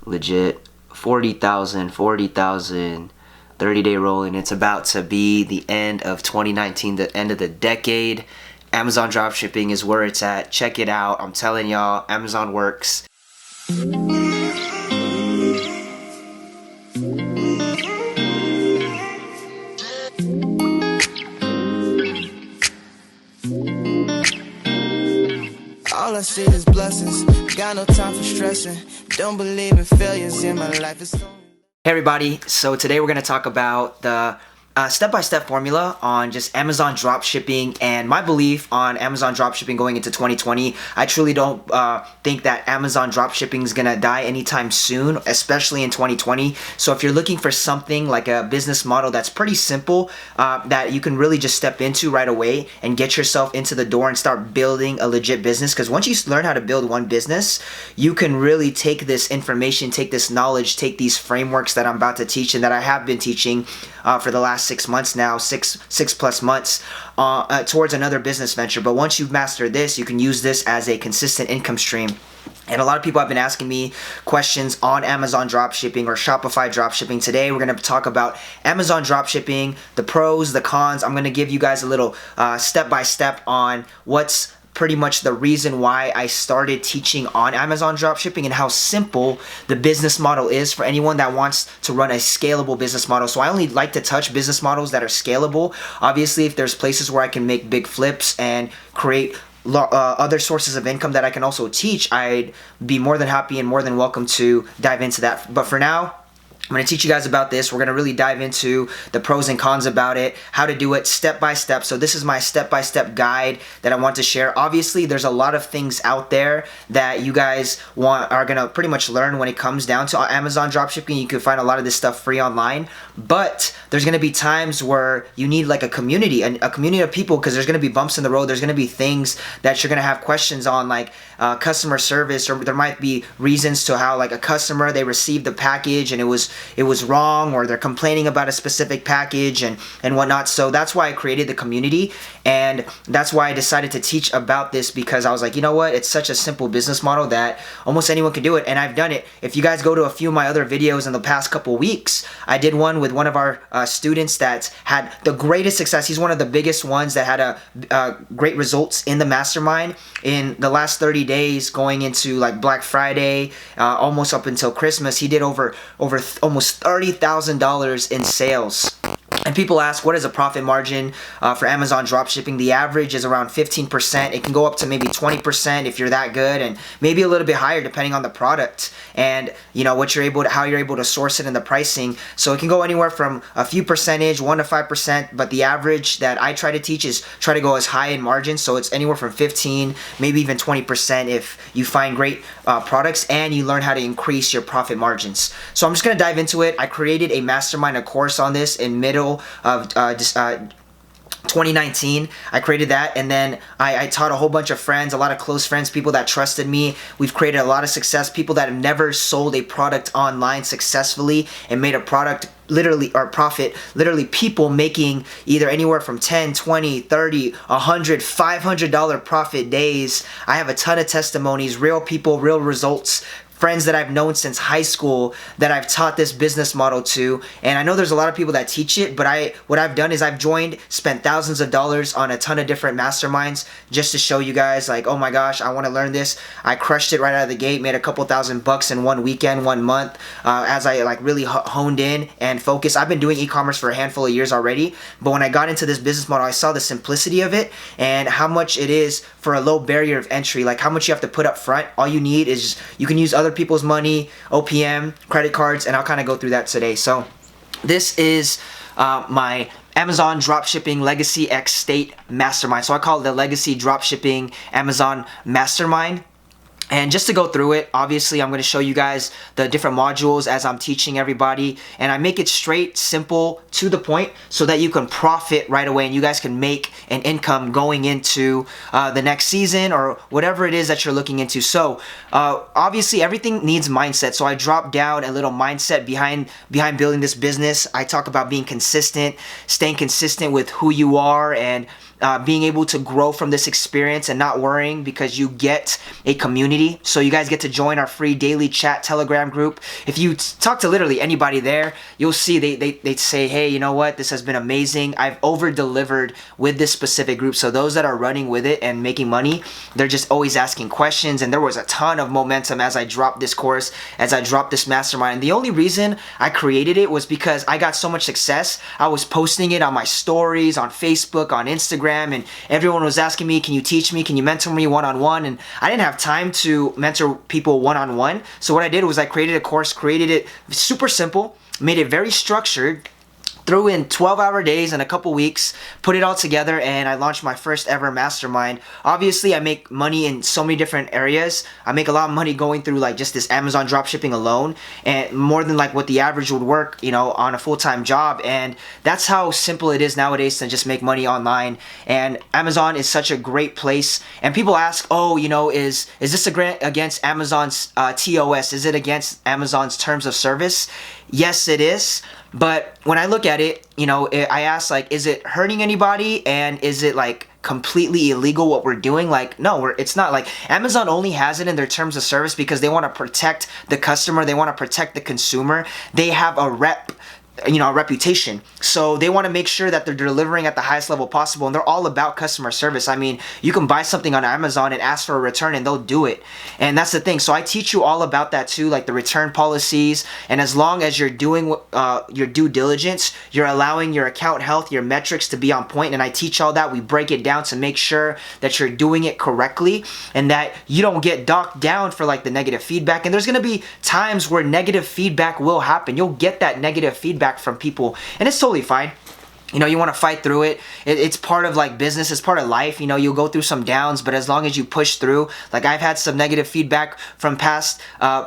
legit 40,000 30-day rolling. It's about to be the end of 2019, the end of the decade. Amazon dropshipping is where it's at. Check it out. I'm telling y'all, Amazon works. All I see is blessings. Got no time for stressing. Don't believe in failures in my life. Hey everybody, so today we're going to talk about the step-by-step formula on just Amazon dropshipping and my belief on Amazon dropshipping going into 2020. I truly don't think that Amazon dropshipping is going to die anytime soon, especially in 2020. So if you're looking for something like a business model that's pretty simple, that you can really just step into right away and get yourself into the door and start building a legit business, because once you learn how to build one business, you can really take this information, take this knowledge, take these frameworks that I'm about to teach and that I have been teaching for the last 6 months now, six plus months, towards another business venture. But once you've mastered this, you can use this as a consistent income stream. And a lot of people have been asking me questions on Amazon dropshipping or Shopify dropshipping. Today we're going to talk about Amazon dropshipping, the pros, the cons. I'm going to give you guys a little step-by-step on what's pretty much the reason why I started teaching on Amazon dropshipping and how simple the business model is for anyone that wants to run a scalable business model. So I only like to touch business models that are scalable. Obviously, if there's places where I can make big flips and create other sources of income that I can also teach, I'd be more than happy and more than welcome to dive into that. But for now, I'm going to teach you guys about this. We're going to really dive into the pros and cons about it, how to do it step by step. So this is my step-by-step guide that I want to share. Obviously, there's a lot of things out there that you guys are going to pretty much learn when it comes down to Amazon dropshipping. You can find a lot of this stuff free online, but there's going to be times where you need like a community of people, because there's going to be bumps in the road. There's going to be things that you're going to have questions on, like customer service, or there might be reasons to how like a customer, they received the package and it was wrong, or they're complaining about a specific package and whatnot. So that's why I created the community, and that's why I decided to teach about this, because I was like, you know what, it's such a simple business model that almost anyone can do it, and I've done it. If you guys go to a few of my other videos in the past couple weeks, I did one with one of our students that had the greatest success. He's one of the biggest ones that had great results in the mastermind in the last 30 days going into like Black Friday, almost up until Christmas. He did over almost $30,000 in sales. And people ask, what is a profit margin for Amazon dropshipping? The average is around 15%. It can go up to maybe 20% if you're that good, and maybe a little bit higher depending on the product and you know what how you're able to source it and the pricing. So it can go anywhere from a few percentage, 1 to 5%, but the average that I try to teach is try to go as high in margin. So it's anywhere from 15, maybe even 20% if you find great products and you learn how to increase your profit margins. So I'm just gonna dive into it. I created a mastermind, a course on this in middle of 2019. I created that, and then I taught a whole bunch of friends, a lot of close friends, people that trusted me. We've created a lot of success, people that have never sold a product online successfully and made a product literally, or profit, literally people making either anywhere from 10, 20, 30, 100, $500 profit days. I have a ton of testimonies, real people, real results, friends that I've known since high school that I've taught this business model to. And I know there's a lot of people that teach it, but what I've done is I've spent thousands of dollars on a ton of different masterminds just to show you guys like, oh my gosh, I want to learn this. I crushed it right out of the gate, made a couple $1,000 in one weekend, 1 month, as I like really honed in and focused. I've been doing e-commerce for a handful of years already, but when I got into this business model, I saw the simplicity of it and how much it is for a low barrier of entry, like how much you have to put up front. All you need is you can use other people's money, OPM, credit cards, and I'll kind of go through that today. So this is my Amazon Dropshipping Legacy X State Mastermind. So I call it the Legacy Dropshipping Amazon Mastermind. And just to go through it, obviously I'm going to show you guys the different modules as I'm teaching everybody, and I make it straight, simple, to the point so that you can profit right away and you guys can make an income going into the next season or whatever it is that you're looking into. So obviously everything needs mindset, so I drop down a little mindset behind building this business. I talk about being consistent, staying consistent with who you are, and being able to grow from this experience and not worrying because you get a community. So you guys get to join our free daily chat Telegram group. If you talk to literally anybody there, you'll see they say, hey, you know what, this has been amazing. I've over delivered with this specific group. So those that are running with it and making money, they're just always asking questions. And there was a ton of momentum as I dropped this course, as I dropped this mastermind. The only reason I created it was because I got so much success. I was posting it on my stories, on Facebook, on Instagram, and everyone was asking me, can you teach me? Can you mentor me one-on-one? And I didn't have time to mentor people one-on-one. So what I did was I created a course, created it super simple, made it very structured, threw in 12-hour days in a couple weeks, put it all together, and I launched my first ever mastermind. Obviously, I make money in so many different areas. I make a lot of money going through like just this Amazon dropshipping alone, and more than like what the average would work, you know, on a full-time job. And that's how simple it is nowadays to just make money online. And Amazon is such a great place. And people ask, oh, you know, is this against Amazon's TOS? Is it against Amazon's terms of service? Yes, it is. But when I look at it, you know, I ask like, is it hurting anybody? And is it like completely illegal what we're doing? Like, no, it's not. Like, Amazon only has it in their terms of service because they want to protect the customer. They want to protect the consumer. They have a reputation. So they want to make sure that they're delivering at the highest level possible, and they're all about customer service. I mean, you can buy something on Amazon and ask for a return and they'll do it. And that's the thing. So I teach you all about that too, like the return policies. And as long as you're doing your due diligence, you're allowing your account health, your metrics to be on point. And I teach all that. We break it down to make sure that you're doing it correctly and that you don't get docked down for like the negative feedback. And there's going to be times where negative feedback will happen. You'll get that negative feedback from people, and it's totally fine. You know, you want to fight through it. It's part of like business. It's part of life. You know, you'll go through some downs, but as long as you push through, like I've had some negative feedback from past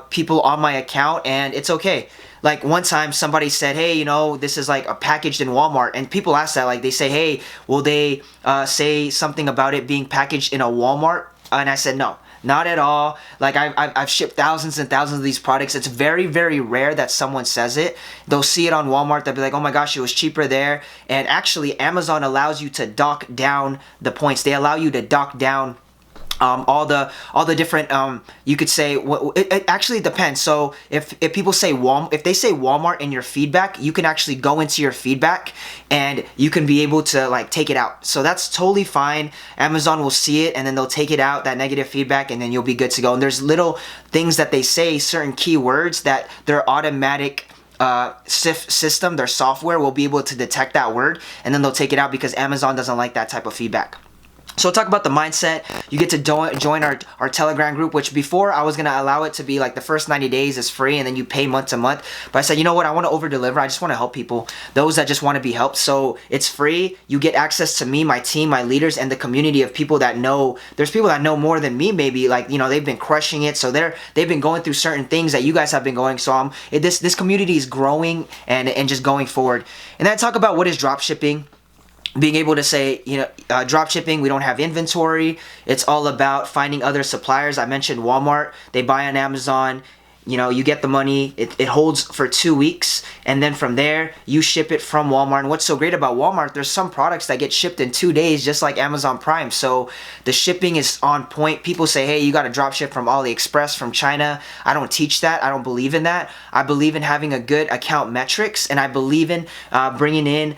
people on my account, and it's okay. Like one time somebody said, hey, you know, this is like a packaged in Walmart, and people ask that, like they say, hey, will they say something about it being packaged in a Walmart? And I said, no. Not at all. Like I've shipped thousands and thousands of these products. It's very, very rare that someone says it. They'll see it on Walmart. They'll be like, oh my gosh, it was cheaper there. And actually, Amazon allows you to dock down the points. They allow you to dock down all the different you could say it actually depends. So if people say if they say Walmart in your feedback, you can actually go into your feedback and you can be able to like take it out. So that's totally fine. Amazon will see it and then they'll take it out, that negative feedback, and then you'll be good to go. And there's little things that they say, certain keywords that their automatic system, their software will be able to detect that word, and then they'll take it out because Amazon doesn't like that type of feedback. So we'll talk about the mindset. You get to join our Telegram group, which before I was going to allow it to be like the first 90 days is free and then you pay month to month. But I said, you know what? I want to over deliver. I just want to help people, those that just want to be helped. So it's free. You get access to me, my team, my leaders, and the community of people that know. There's people that know more than me, maybe, like, you know, they've been crushing it. So they've been going through certain things that you guys have been going. So this community is growing and just going forward. And then I talk about what is dropshipping. Being able to say, you know, drop shipping, we don't have inventory. It's all about finding other suppliers. I mentioned Walmart. They buy on Amazon. You know, you get the money, it holds for 2 weeks, and then from there, you ship it from Walmart. And what's so great about Walmart, there's some products that get shipped in 2 days, just like Amazon Prime. So the shipping is on point. People say, hey, you got to drop ship from AliExpress, from China. I don't teach that. I don't believe in that. I believe in having a good account metrics, and I believe in bringing in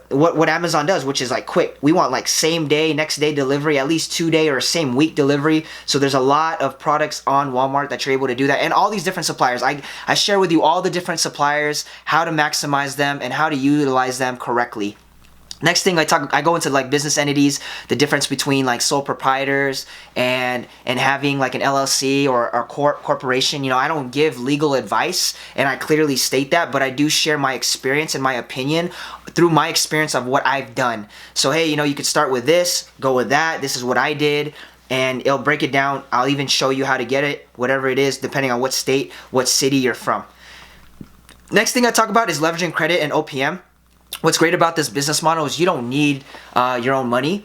what Amazon does, which is like quick. We want like same day, next day delivery, at least 2 day or same week delivery. So there's a lot of products on Walmart that you're able to do that, and all these different suppliers. I share with you all the different suppliers, how to maximize them, and how to utilize them correctly. Next thing I go into like business entities, the difference between like sole proprietors and having like an LLC or a corporation. You know, I don't give legal advice, and I clearly state that, but I do share my experience and my opinion through my experience of what I've done. So hey, you know, you could start with this, go with that. This is what I did. And it'll break it down. I'll even show you how to get it, whatever it is, depending on what state, what city you're from. Next thing I talk about is leveraging credit and OPM. What's great about this business model is you don't need your own money.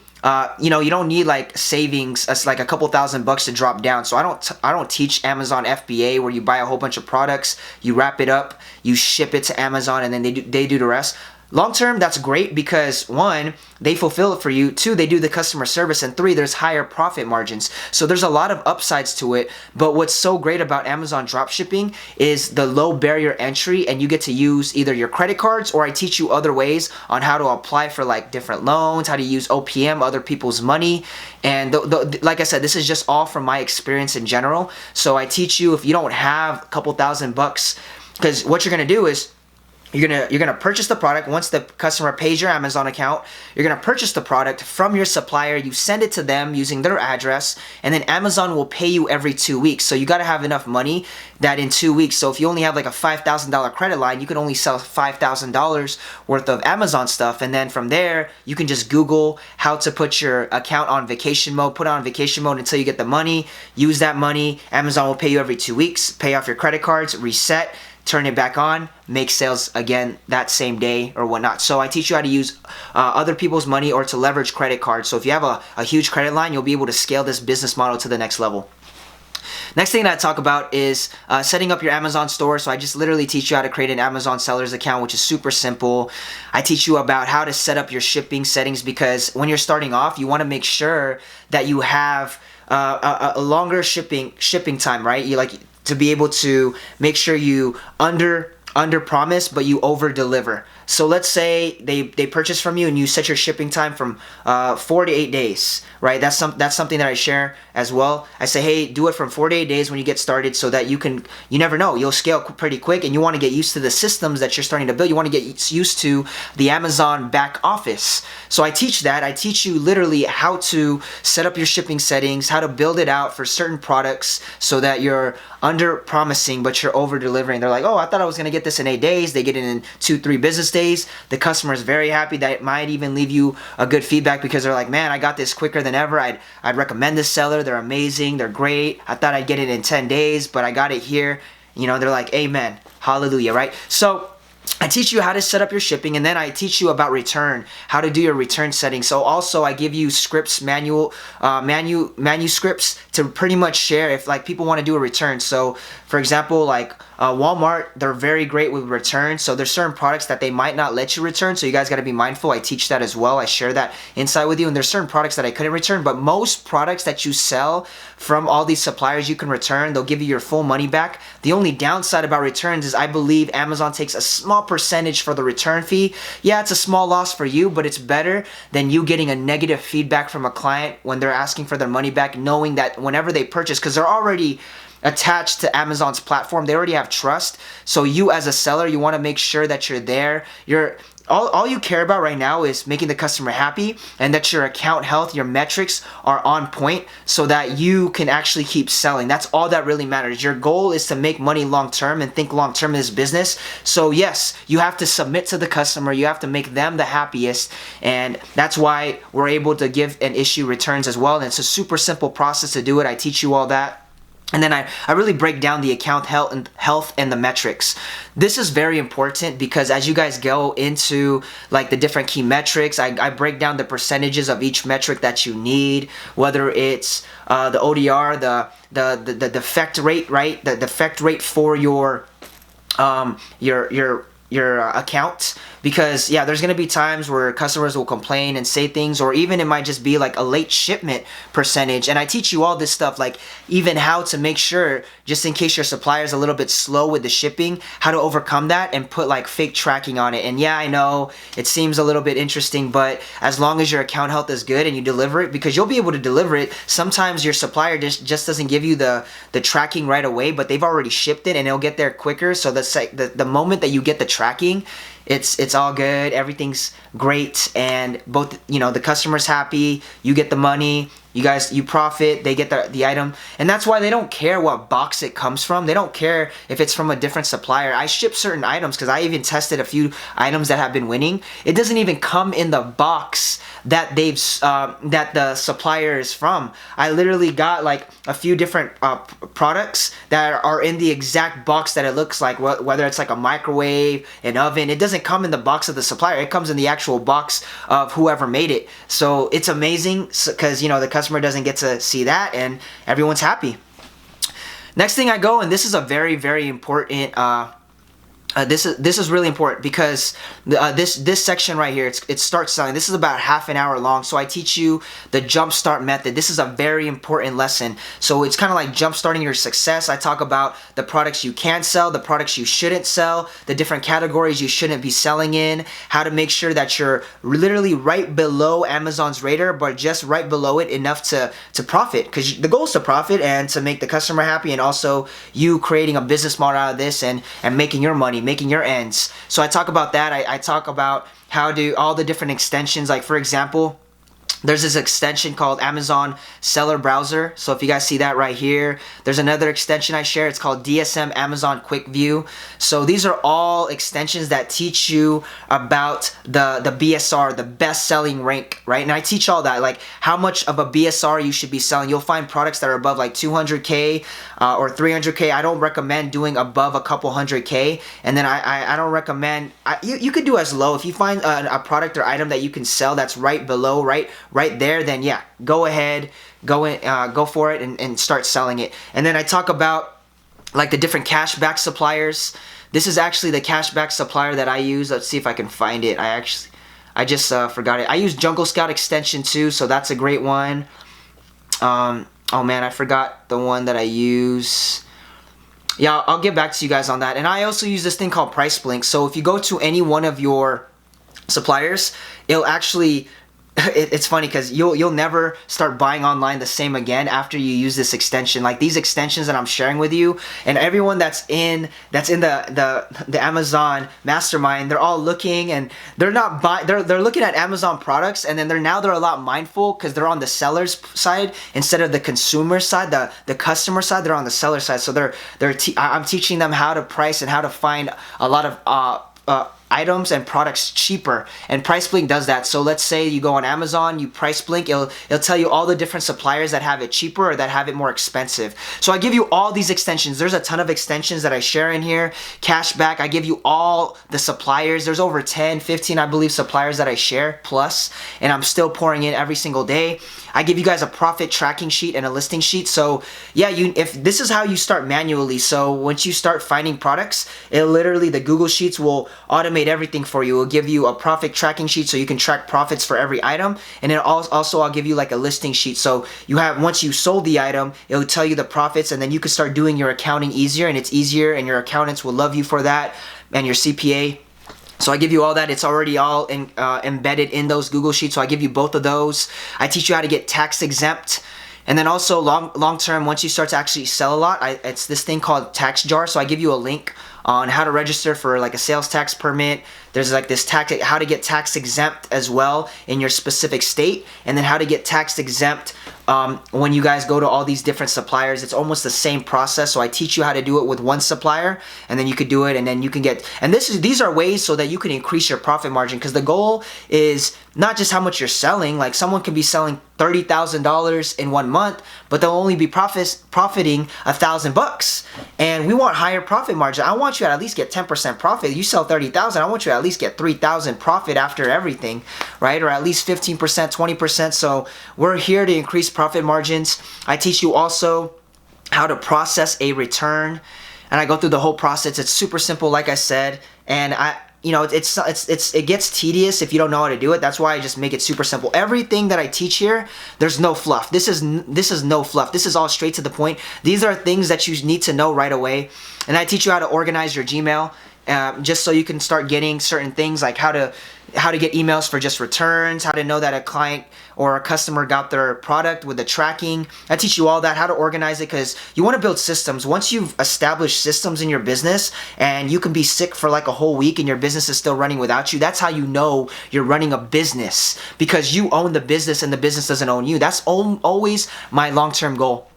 You know, you don't need like savings, like a couple $1,000 to drop down. So I don't teach Amazon FBA where you buy a whole bunch of products, you wrap it up, you ship it to Amazon, and then they do the rest. long term, that's great because one, they fulfill it for you. Two, they do the customer service. And three, there's higher profit margins. So there's a lot of upsides to it. But what's so great about Amazon dropshipping is the low barrier entry, and you get to use either your credit cards, or I teach you other ways on how to apply for like different loans, how to use OPM, other people's money. And like I said, this is just all from my experience in general. So I teach you, if you don't have a couple $1,000, because what you're gonna do is you're gonna purchase the product. Once the customer pays your Amazon account, you're gonna purchase the product from your supplier. You send it to them using their address, and then Amazon will pay you every 2 weeks. So you gotta have enough money that in 2 weeks. So if you only have like a $5,000 credit line, you can only sell $5,000 worth of Amazon stuff, and then from there you can just Google how to put your account on vacation mode. Put it on vacation mode until you get the money. Use that money. Amazon will pay you every 2 weeks. Pay off your credit cards. Reset. Turn it back on, make sales again that same day or whatnot. So I teach you how to use other people's money or to leverage credit cards. So if you have a huge credit line, you'll be able to scale this business model to the next level. Next thing that I talk about is setting up your Amazon store. So I just literally teach you how to create an Amazon seller's account, which is super simple. I teach you about how to set up your shipping settings, because when you're starting off, you want to make sure that you have a longer shipping time, right? You like to be able to make sure you under promise but you over deliver. So let's say they purchase from you and you set your shipping time from 4 to 8 days, right? That's something that I share as well. I say, hey, do it from 4 to 8 days when you get started, so that you never know, you'll scale pretty quick, and you want to get used to the systems that you're starting to build. You want to get used to the Amazon back office. So I teach that. I teach you literally how to set up your shipping settings, how to build it out for certain products so that you're under promising but you're over delivering. They're like, oh, I thought I was going to get this in 8 days. They get it in 2-3 business days. The customer is very happy. That might even leave you a good feedback, because they're like, man, I got this quicker than ever. I'd recommend this seller. They're amazing. They're great. I thought I'd get it in 10 days, but I got it here. You know, they're like, amen, hallelujah, right? So I teach you how to set up your shipping, and then I teach you about return, how to do your return settings. So also I give you scripts, manuscripts to pretty much share if like people want to do a return. So for example, like Walmart, they're very great with returns. So there's certain products that they might not let you return. So you guys got to be mindful. I teach that as well. I share that insight with you. And there's certain products that I couldn't return, but most products that you sell from all these suppliers, you can return. They'll give you your full money back. The only downside about returns is I believe Amazon takes a small percentage for the return fee. Yeah, it's a small loss for you, but it's better than you getting a negative feedback from a client when they're asking for their money back, knowing that whenever they purchase, because they're already attached to Amazon's platform, they already have trust. So you as a seller, you want to make sure that you're there. All you care about right now is making the customer happy, and that your account health, your metrics are on point, so that you can actually keep selling. That's all that really matters. Your goal is to make money long term and think long term in this business. So yes, you have to submit to the customer. You have to make them the happiest, and that's why we're able to give and issue returns as well. And it's a super simple process to do it. I teach you all that. And then I really break down the account health and the metrics. This is very important, because as you guys go into like the different key metrics, I break down the percentages of each metric that you need, whether it's the ODR, the defect rate, right? The defect rate for your account. Because yeah, there's gonna be times where customers will complain and say things, or even it might just be like a late shipment percentage. And I teach you all this stuff, like even how to make sure, just in case your supplier is a little bit slow with the shipping, how to overcome that and put like fake tracking on it. And yeah, I know it seems a little bit interesting, but as long as your account health is good and you deliver it, because you'll be able to deliver it. Sometimes your supplier just doesn't give you the tracking right away, but they've already shipped it and it'll get there quicker. So the moment that you get the tracking, it's all good, everything's great, and both, you know, the customer's happy, you get the money, you profit, they get the item. And that's why they don't care what box it comes from. They don't care if it's from a different supplier. I ship certain items, because I even tested a few items that have been winning. It doesn't even come in the box that that the supplier is from. I literally got like a few different products that are in the exact box that it looks like, whether it's like a microwave, an oven. It doesn't come in the box of the supplier. It comes in the actual box of whoever made it. So it's amazing, because you know, the customer doesn't get to see that, and everyone's happy. Next thing I go, and this is a very, very important this is really important because this section right here, it starts selling. This is about half an hour long, so I teach you the JumpStart method. This is a very important lesson. So it's kind of like jumpstarting your success. I talk about the products you can sell, the products you shouldn't sell, the different categories you shouldn't be selling in, how to make sure that you're literally right below Amazon's radar, but just right below it enough to profit, because the goal is to profit and to make the customer happy, and also you creating a business model out of this and making your money, making your ends. So I talk about that. I talk about how to all the different extensions. Like for example, there's this extension called Amazon Seller Browser. So if you guys see that right here, there's another extension I share. It's called DSM Amazon Quick View. So these are all extensions that teach you about the BSR, the best selling rank, right? And I teach all that, like how much of a BSR you should be selling. You'll find products that are above like 200K or 300K. I don't recommend doing above a couple 100K. And then I don't recommend, you could do as low. If you find a product or item that you can sell that's right below, right there, then yeah, go ahead, go for it and start selling it. And then I talk about like the different cashback suppliers. This is actually the cashback supplier that I use. Let's see if I can find it. I just forgot it. I use Jungle Scout extension too, so that's a great one. Oh man, I forgot the one that I use. Yeah, I'll get back to you guys on that. And I also use this thing called Price Blink. So if you go to any one of your suppliers, it'll actually, it's funny because you'll never start buying online the same again after you use this extension. Like these extensions that I'm sharing with you, and everyone that's in the Amazon Mastermind, they're all looking and they're not they're looking at Amazon products, and then they're a lot mindful because they're on the seller's side instead of the consumer side, the customer side. They're on the seller side. So I'm teaching them how to price and how to find a lot of items and products cheaper, and Price Blink does that. So let's say you go on Amazon, you Price Blink, it'll tell you all the different suppliers that have it cheaper or that have it more expensive. So I give you all these extensions. There's a ton of extensions that I share in here. Cashback, I give you all the suppliers. There's over 10, 15, I believe, suppliers that I share plus, and I'm still pouring in every single day. I give you guys a profit tracking sheet and a listing sheet. So yeah, if this is how you start manually. So once you start finding products, the Google Sheets will automate everything for you. It'll give you a profit tracking sheet so you can track profits for every item. And then also I'll give you like a listing sheet. So once you sold the item, it'll tell you the profits, and then you can start doing your accounting easier, and it's easier, and your accountants will love you for that, and your CPA. So I give you all that. It's already all embedded in those Google Sheets. So I give you both of those. I teach you how to get tax exempt. And then also long term, once you start to actually sell a lot, it's this thing called Tax Jar. So I give you a link on how to register for like a sales tax permit. There's like this how to get tax exempt as well in your specific state, and then how to get tax exempt when you guys go to all these different suppliers. It's almost the same process. So I teach you how to do it with one supplier, and then you could do it, and then you can get, and these are ways so that you can increase your profit margin, because the goal is not just how much you're selling. Like someone can be selling $30,000 in 1 month, but they'll only be profiting $1,000, and we want higher profit margin. I want you to at least get 10% profit. You sell 30,000, I want you to at least get 3,000 profit after everything, right? Or at least 15%, 20%. So we're here to increase profit margins. I teach you also how to process a return, and I go through the whole process. It's super simple, like I said, and it gets tedious if you don't know how to do it. That's why I just make it super simple. Everything that I teach here, there's no fluff. This is no fluff. This is all straight to the point. These are things that you need to know right away. And I teach you how to organize your Gmail, just so you can start getting certain things, like how to get emails for just returns, how to know that a client or a customer got their product with the tracking. I teach you all that, how to organize it, because you want to build systems. Once you've established systems in your business, and you can be sick for like a whole week and your business is still running without you, that's how you know you're running a business, because you own the business and the business doesn't own you. That's always my long-term goal.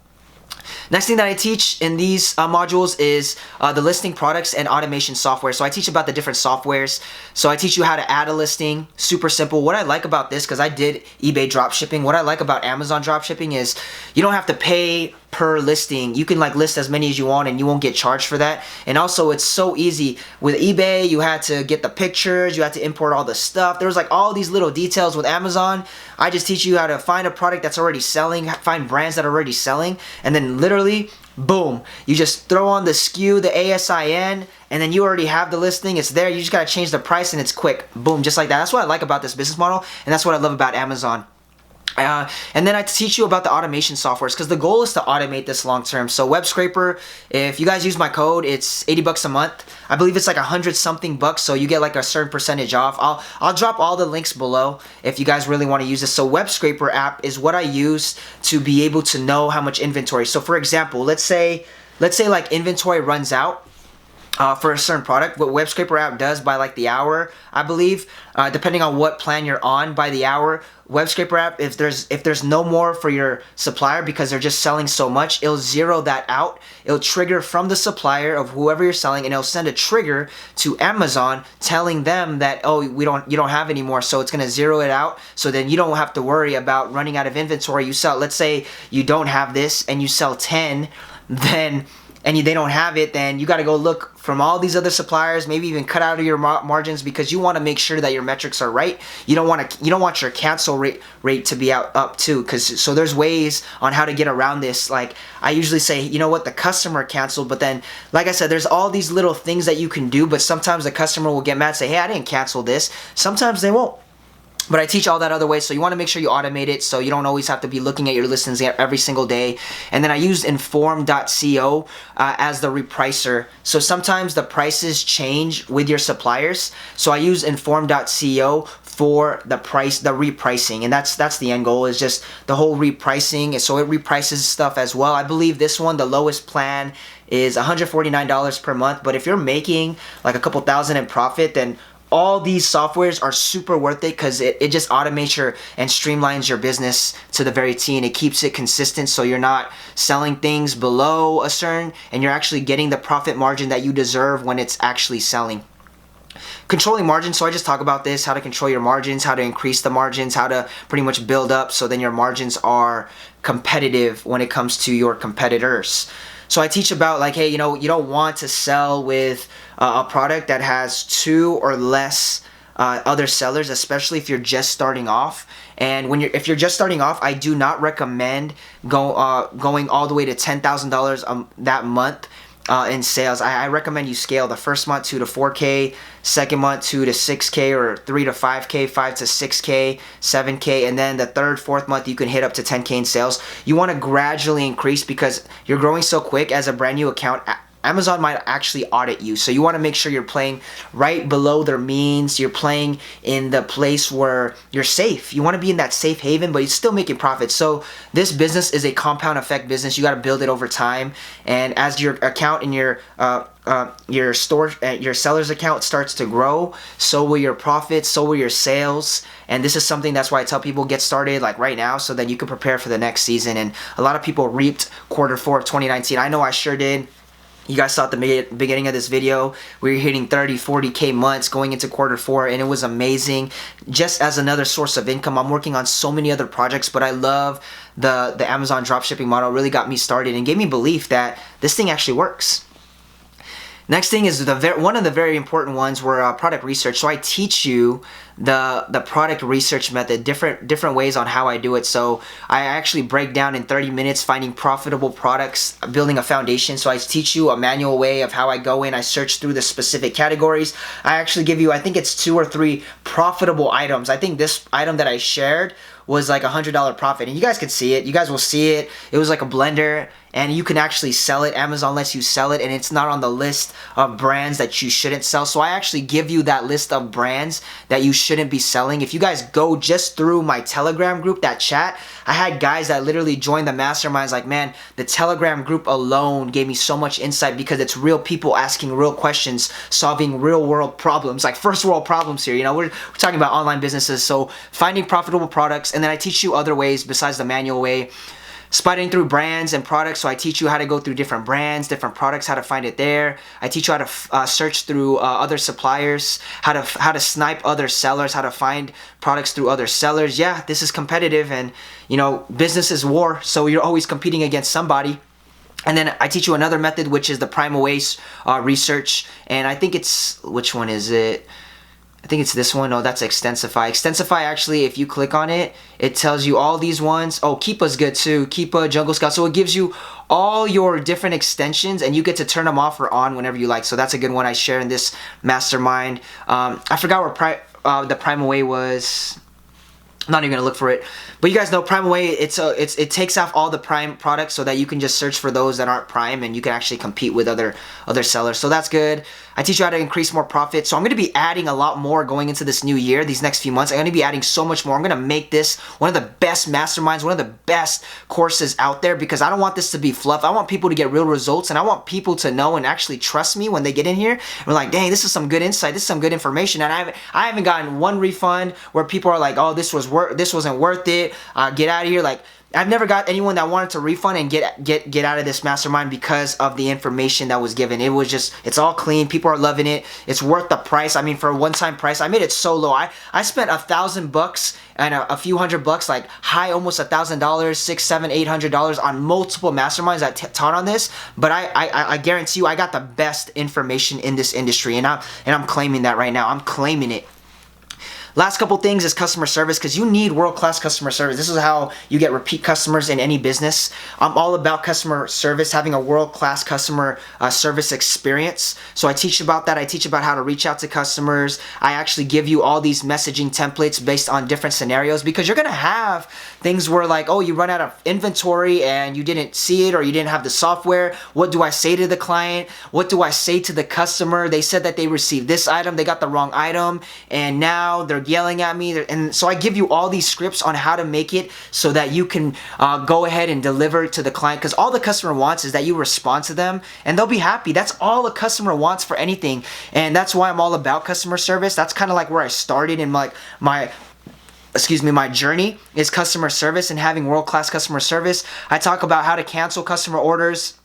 Next thing that I teach in these modules is the listing products and automation software. So I teach about the different softwares. So I teach you how to add a listing, super simple. What I like about this, because I did eBay dropshipping, what I like about Amazon dropshipping is you don't have to pay per listing. You can like list as many as you want and you won't get charged for that. And also it's so easy. With eBay, you had to get the pictures, you had to import all the stuff. There was like all these little details. With Amazon, I just teach you how to find a product that's already selling, find brands that are already selling, and then literally boom. You just throw on the SKU, the ASIN, and then you already have the listing. It's there. You just got to change the price and it's quick. Boom, just like that. That's what I like about this business model, and that's what I love about Amazon. And then I teach you about the automation softwares, because the goal is to automate this long term. So Web Scraper, if you guys use my code, it's $80 a month. I believe it's like 100 something bucks, so you get like a certain percentage off. I'll drop all the links below if you guys really want to use this. So Web Scraper app is what I use to be able to know how much inventory. So for example, let's say like inventory runs out for a certain product. What Web Scraper app does by like the hour, I believe, depending on what plan you're on, by the hour, Web Scraper app, if there's no more for your supplier because they're just selling so much, it'll zero that out. It'll trigger from the supplier of whoever you're selling, and it'll send a trigger to Amazon telling them that, oh, you don't have any more. So it's gonna zero it out. So then you don't have to worry about running out of inventory. You sell, let's say you don't have this and you sell 10, then they don't have it, then you got to go look from all these other suppliers, maybe even cut out of your margins, because you want to make sure that your metrics are right. You don't want your cancel rate to be up too, so there's ways on how to get around this. Like I usually say, you know what, the customer canceled, but then like I said, there's all these little things that you can do, but sometimes the customer will get mad and say, hey, I didn't cancel this. Sometimes they won't. But I teach all that other way, so you want to make sure you automate it so you don't always have to be looking at your listings every single day. And then I use inform.co as the repricer. So sometimes the prices change with your suppliers. So I use inform.co for the repricing, and that's the end goal, is just the whole repricing. So it reprices stuff as well. I believe this one, the lowest plan is $149 per month. But if you're making like a couple thousand in profit, then all these softwares are super worth it, because it just automates and streamlines your business to the very T, and it keeps it consistent, so you're not selling things below a certain, and you're actually getting the profit margin that you deserve when it's actually selling. Controlling margins, so I just talk about this, how to control your margins, how to increase the margins, how to pretty much build up so then your margins are competitive when it comes to your competitors. So I teach about like, hey, you don't want to sell with a product that has 2 or less other sellers, especially if you're just starting off. And if you're just starting off, I do not recommend going all the way to $10,000 that month in sales. I recommend you scale the first month 2 to 4K, second month 2 to 6K, or 3 to 5K, 5 to 6K, 7K, and then the third, fourth month you can hit up to 10K in sales. You want to gradually increase, because you're growing so quick as a brand new account. Amazon might actually audit you, so you want to make sure you're playing right below their means. You're playing in the place where you're safe. You want to be in that safe haven, but you're still making profits. So this business is a compound effect business. You got to build it over time, and as your account and your seller's account starts to grow, so will your profits, so will your sales. And this is something, that's why I tell people get started like right now, so then you can prepare for the next season. And a lot of people reaped Q4 of 2019. I know I sure did. You guys saw at the beginning of this video, we were hitting 30, 40K months going into Q4, and it was amazing. Just as another source of income, I'm working on so many other projects, but I love the Amazon dropshipping model. It really got me started and gave me belief that this thing actually works. Next thing is one of the very important ones were product research. So I teach you the product research method, different ways on how I do it. So I actually break down in 30 minutes finding profitable products, building a foundation. So I teach you a manual way of how I go in. I search through the specific categories. I actually give you, I think it's 2 or 3 profitable items. I think this item that I shared was like $100 profit, and you guys can see it. You guys will see it. It was like a blender, and you can actually sell it. Amazon lets you sell it, and it's not on the list of brands that you shouldn't sell. So I actually give you that list of brands that you shouldn't be selling. If you guys go just through my Telegram group, that chat, I had guys that literally joined the masterminds. Like, man, the Telegram group alone gave me so much insight, because it's real people asking real questions, solving real world problems, like first world problems here. We're talking about online businesses. So finding profitable products, and then I teach you other ways besides the manual way. Spotting through brands and products, so I teach you how to go through different brands, different products, how to find it there. I teach you how to search through other suppliers, how to snipe other sellers, how to find products through other sellers. Yeah, this is competitive, and business is war, so you're always competing against somebody. And then I teach you another method, which is the primal waste research, and I think it's, which one is it? I think it's this one. No, that's Extensify. Extensify, actually, if you click on it, it tells you all these ones. Oh, Keepa's good too. Keepa, Jungle Scout. So it gives you all your different extensions, and you get to turn them off or on whenever you like. So that's a good one I share in this mastermind. I forgot where the Prime Away was. I'm not even gonna look for it, but you guys know Prime Away. It takes off all the Prime products so that you can just search for those that aren't Prime, and you can actually compete with other sellers. So that's good. I teach you how to increase more profit. So I'm gonna be adding a lot more going into this new year. These next few months, I'm gonna be adding so much more. I'm gonna make this one of the best masterminds, one of the best courses out there, because I don't want this to be fluff. I want people to get real results, and I want people to know and actually trust me when they get in here. And we're like, dang, this is some good insight. This is some good information. And I haven't gotten one refund where people are like, oh, this wasn't worth it. Get out of here. Like, I've never got anyone that wanted to refund and get out of this mastermind because of the information that was given. It was just, it's all clean. People are loving it. It's worth the price. I mean, for a one-time price, I made it so low. I spent $1,000 and a few $100, like high, almost $1,000, $600, $700, $800 on multiple masterminds that taught on this. But I guarantee you, I got the best information in this industry, and I'm claiming that right now. I'm claiming it. Last couple things is customer service, because you need world-class customer service. This is how you get repeat customers in any business. I'm all about customer service, having a world-class customer service experience. So I teach about that. I teach about how to reach out to customers. I actually give you all these messaging templates based on different scenarios, because you're going to have things where, like, oh, you run out of inventory and you didn't see it, or you didn't have the software. What do I say to the client? What do I say to the customer? They said that they received this item, they got the wrong item, and now they're yelling at me. And so I give you all these scripts on how to make it so that you can go ahead and deliver it to the client, because all the customer wants is that you respond to them and they'll be happy. That's all the customer wants for anything, and that's why I'm all about customer service. That's kind of like where I started in my journey, is customer service and having world-class customer service. I talk about how to cancel customer orders,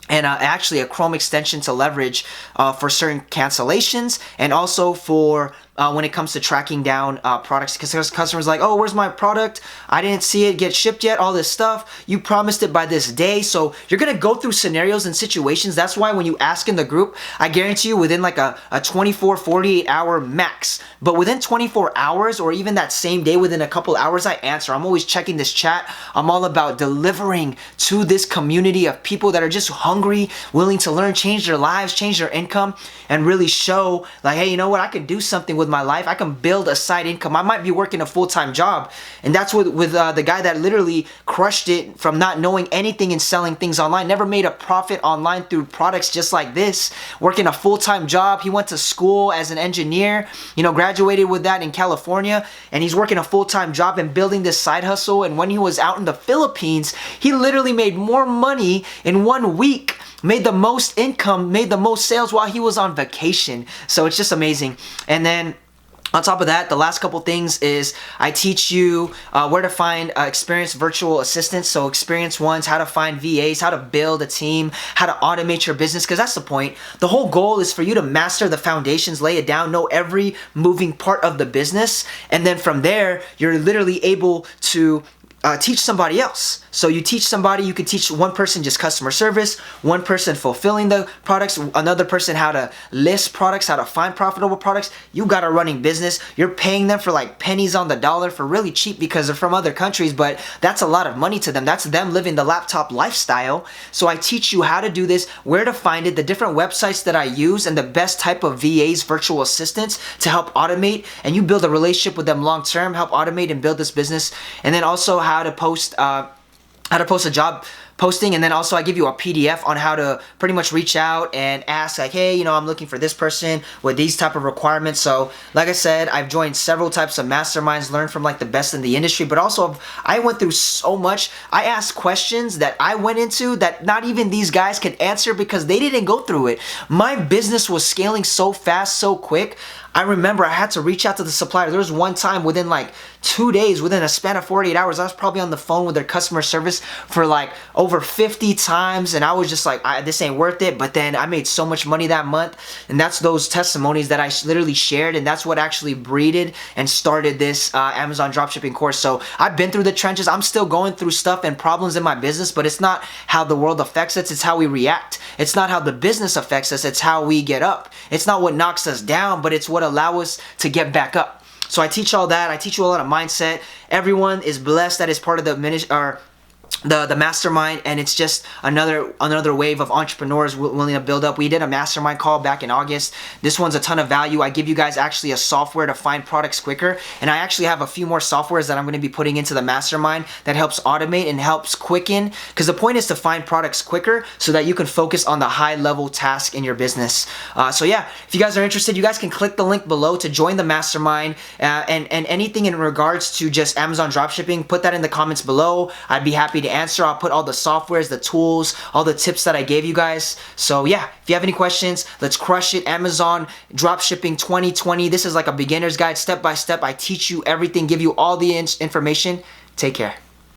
and actually a Chrome extension to leverage for certain cancellations, and also for when it comes to tracking down products, because there's customers like, oh, where's my product? I didn't see it get shipped yet, all this stuff. You promised it by this day. So you're gonna go through scenarios and situations. That's why when you ask in the group, I guarantee you within like a 24, 48 hour max, but within 24 hours or even that same day, within a couple hours, I answer. I'm always checking this chat. I'm all about delivering to this community of people that are just hungry, willing to learn, change their lives, change their income, and really show like, hey, you know what? I can do something with my life. I can build a side income. I might be working a full-time job, and that's with the guy that literally crushed it from not knowing anything and selling things online. Never made a profit online through products just like this. Working a full-time job. He went to school as an engineer, graduated with that in California, and he's working a full-time job and building this side hustle. And when he was out in the Philippines, he literally made more money in 1 week, made the most income, made the most sales while he was on vacation. So it's just amazing. And then on top of that, the last couple things is I teach you where to find experienced virtual assistants. So experienced ones, how to find VAs, how to build a team, how to automate your business, because that's the point. The whole goal is for you to master the foundations, lay it down, know every moving part of the business. And then from there, you're literally able to teach somebody else. So you teach somebody, you could teach one person just customer service, one person fulfilling the products, another person how to list products, how to find profitable products. You got a running business. You're paying them for like pennies on the dollar, for really cheap, because they're from other countries, but that's a lot of money to them. That's them living the laptop lifestyle. So I teach you how to do this, where to find it, the different websites that I use, and the best type of VAs, virtual assistants, to help automate, and you build a relationship with them long term, help automate and build this business. And then also how to post a job posting, and then also I give you a PDF on how to pretty much reach out and ask like, hey, I'm looking for this person with these type of requirements. So like I said, I've joined several types of masterminds, learned from like the best in the industry, but also I went through so much. I asked questions that I went into that not even these guys could answer, because they didn't go through it. My business was scaling so fast, so quick. I remember I had to reach out to the supplier. There was one time within like 2 days, within a span of 48 hours, I was probably on the phone with their customer service for like over 50 times, and I was just like, this ain't worth it. But then I made so much money that month, and that's those testimonies that I literally shared, and that's what actually breeded and started this Amazon dropshipping course. So I've been through the trenches. I'm still going through stuff and problems in my business, but it's not how the world affects us, it's how we react. It's not how the business affects us, it's how we get up. It's not what knocks us down, but it's what allow us to get back up. So I teach all that. I teach you a lot of mindset. Everyone is blessed that is part of the the mastermind, and it's just another wave of entrepreneurs willing to build up. We did a mastermind call back in August. This one's a ton of value. I give you guys actually a software to find products quicker, and I actually have a few more softwares that I'm going to be putting into the mastermind that helps automate and helps quicken, because the point is to find products quicker so that you can focus on the high level task in your business. So yeah, if you guys are interested, you guys can click the link below to join the mastermind, and anything in regards to just Amazon dropshipping, put that in the comments below. I'd be happy to answer. I'll put all the softwares, the tools, all the tips that I gave you guys. So yeah, if you have any questions, let's crush it. Amazon dropshipping 2020. This is like a beginner's guide, step by step. I teach you everything, give you all the information. Take care.